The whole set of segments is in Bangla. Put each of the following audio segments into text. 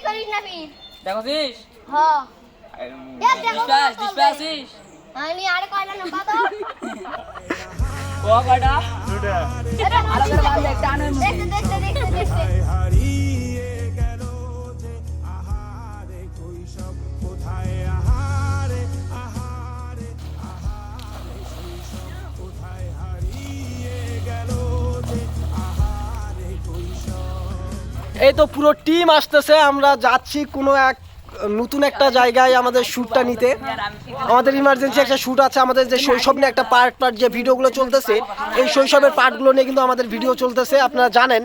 করিস না ফির দেখছিস হ্যাঁ ডিসপ্যাসিস আমি আরে কয়টা নাম্বার তো ও কয়টা দুটা আলাদা বাজে একটা আনো দেখতে হারিয়ে গেল যে আহারে কৈশোর কোথায় আহারে আহারে আহারে কৈশোর কোথায় হারিয়ে গেল যে আহারে কৈশোর। এই তো পুরো টিম আসতেছে, আমরা যাচ্ছি কোনো এক নতুন একটা জায়গায় আমাদের শ্যুটটা নিতে। আমাদের ইমার্জেন্সি একটা শ্যুট আছে, আমাদের যে শৈশব নিয়ে একটা পার্ট যে ভিডিওগুলো চলতেছে, এই শৈশবের পার্টগুলো নিয়ে কিন্তু আমাদের ভিডিও চলতেছে, আপনারা জানেন।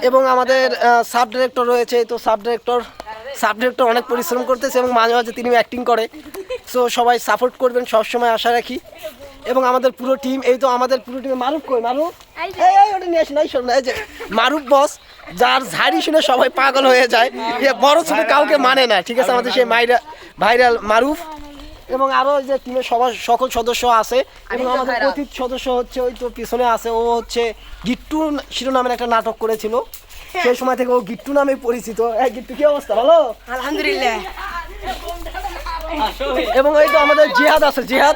এবং আমাদের সাব ডিরেক্টর রয়েছে, তো সাব ডিরেক্টর অনেক পরিশ্রম করতেছে এবং মাঝে মাঝে তিনি অ্যাক্টিং করে। সো সবাই সাপোর্ট করবেন, সবসময় আশা রাখি। এবং আমাদের পুরো টিম, এই তো আমাদের পুরো টিমে মারুফ কই, মারুফ এই ওটা নিয়ে আসি নাই, শোন না, এই যে মারুফ বস, যার ঝাড়ি শুনে সবাই পাগল হয়ে যায়, বড় ছোট কাউকে মানে না, ঠিক আছে। আমাদের সেই ভাইরাল মারুফ এবং আরও যে টিমের সবার সকল সদস্য আছে। এবং আমাদের কথিত সদস্য হচ্ছে ওই তো পিছনে আছে, ও হচ্ছে গিট্টু শিরোনামের একটা নাটক করেছিল, সেই সময় থেকে ও গিট্টু নামে পরিচিত। গিট্টু কি অবস্থা, ভালো? আলহামদুলিল্লাহ। এবং এই তো আমাদের জিহাদ আছে, জিহাদ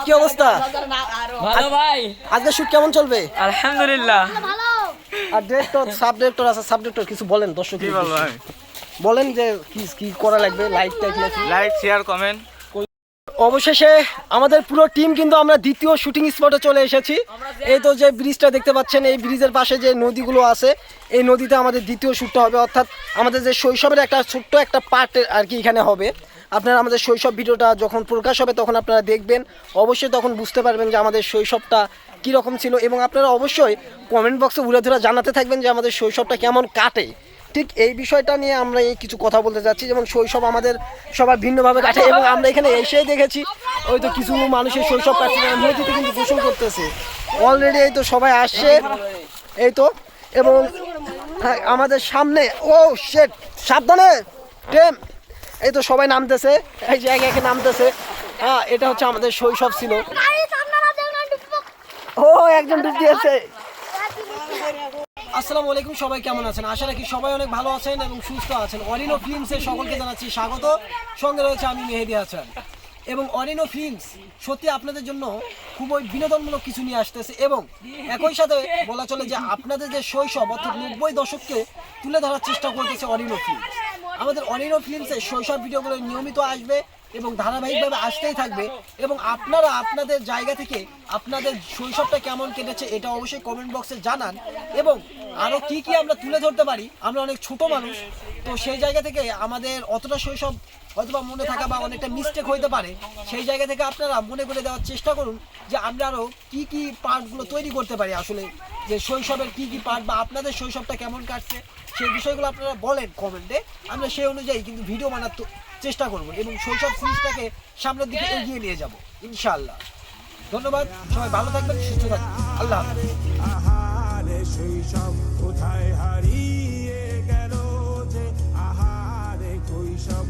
কি অবস্থা? ভালো ভাই, আজকে শুট কেমন চলবে? আলহামদুলিল্লাহ। ভালো আর ডিরেক্টর সাব ডিরেক্টর আছে, সাব ডিরেক্টর কিছু বলেন দর্শক, কি বলবো আমি? বলেন যে কি করা লাগবে, লাইক লাইক শেয়ার কমেন্ট। অবশেষে আমাদের পুরো টিম কিন্তু আমরা দ্বিতীয় শুটিং স্পটে চলে এসেছি। এই তো যে ব্রিজটা দেখতে পাচ্ছেন, এই ব্রিজের পাশে যে নদীগুলো আছে, এই নদীতে আমাদের দ্বিতীয় শ্যুটটা হবে, অর্থাৎ আমাদের যে শৈশবের একটা ছোট্ট একটা পার্ট আর কি এখানে হবে। আপনারা আমাদের শৈশব ভিডিওটা যখন প্রকাশ হবে তখন আপনারা দেখবেন, অবশ্যই তখন বুঝতে পারবেন যে আমাদের শৈশবটা কীরকম ছিল। এবং আপনারা অবশ্যই কমেন্ট বক্সে উড়ে ধরে জানাতে থাকবেন যে আমাদের শৈশবটা কেমন কাটে। ঠিক এই বিষয়টা নিয়ে আমরা এই কিছু কথা বলতে যাচ্ছি, যেমন শৈশব আমাদের সবার ভিন্নভাবে কাটে। এবং আমরা এখানে এসেই দেখেছি ওই তো কিছু মানুষের শৈশব কাটছে, নদীতে কিন্তু গোসল করতেছে অলরেডি। এই তো সবাই আসছে, এই তো। এবং আমাদের সামনে, ও শেট, সাবধানে টেম, এই তো সবাই নামতেছে, এই জায়গায় নামতেছে। হ্যাঁ, এটা হচ্ছে আমাদের শৈশব ছিল। ও একজন ডুব দিয়েছে। আসসালামু আলাইকুম, সবাই কেমন আছেন? আশা রাখি সবাই অনেক ভালো আছেন এবং সুস্থ আছেন। অরিনো ফিল্মসের সকলকে জানাচ্ছি স্বাগত। সঙ্গে রয়েছে আমি মেহেদি হাসান। এবং অরিনো ফিল্মস সত্যি আপনাদের জন্য খুবই বিনোদনমূলক কিছু নিয়ে আসতেছে। এবং একই সাথে বলা চলে যে আপনাদের যে শৈশব অর্থাৎ 90 দশককে তুলে ধরার চেষ্টা করতেছে অরিনো ফিল্মস। আমাদের অরিনো ফিল্মসের শৈশব ভিডিওগুলো নিয়মিত আসবে এবং ধারাবাহিকভাবে আসতেই থাকবে। এবং আপনারা আপনাদের জায়গা থেকে আপনাদের শৈশবটা কেমন কেটেছে এটা অবশ্যই কমেন্ট বক্সে জানান। এবং আরও কি আমরা তুলে ধরতে পারি, আমরা অনেক ছোট মানুষ, তো সেই জায়গা থেকে আমাদের অতটা শৈশব হয়তোবা মনে থাকা বা অনেকটা মিস্টেক হইতে পারে, সেই জায়গা থেকে আপনারা মনে করে দেওয়ার চেষ্টা করুন যে আমরা আরও কী পার্টগুলো তৈরি করতে পারি, আসলে যে শৈশবের কী পার্ট বা আপনাদের শৈশবটা কেমন কাটছে সেই বিষয়গুলো আপনারা বলেন কমেন্টে, আমরা সেই অনুযায়ী কিন্তু ভিডিও বানার চেষ্টা করব এবং শৈশব সিরিজটাকে সামনের দিকে এগিয়ে নিয়ে যাব ইনশাআল্লাহ। ধন্যবাদ, সবাই ভালো থাকবেন, সুস্থ থাকবেন, আল্লাহ হাফেজ। আহারে শৈশব কোথায় হারিয়ে গেল যে আহারে কৈশোর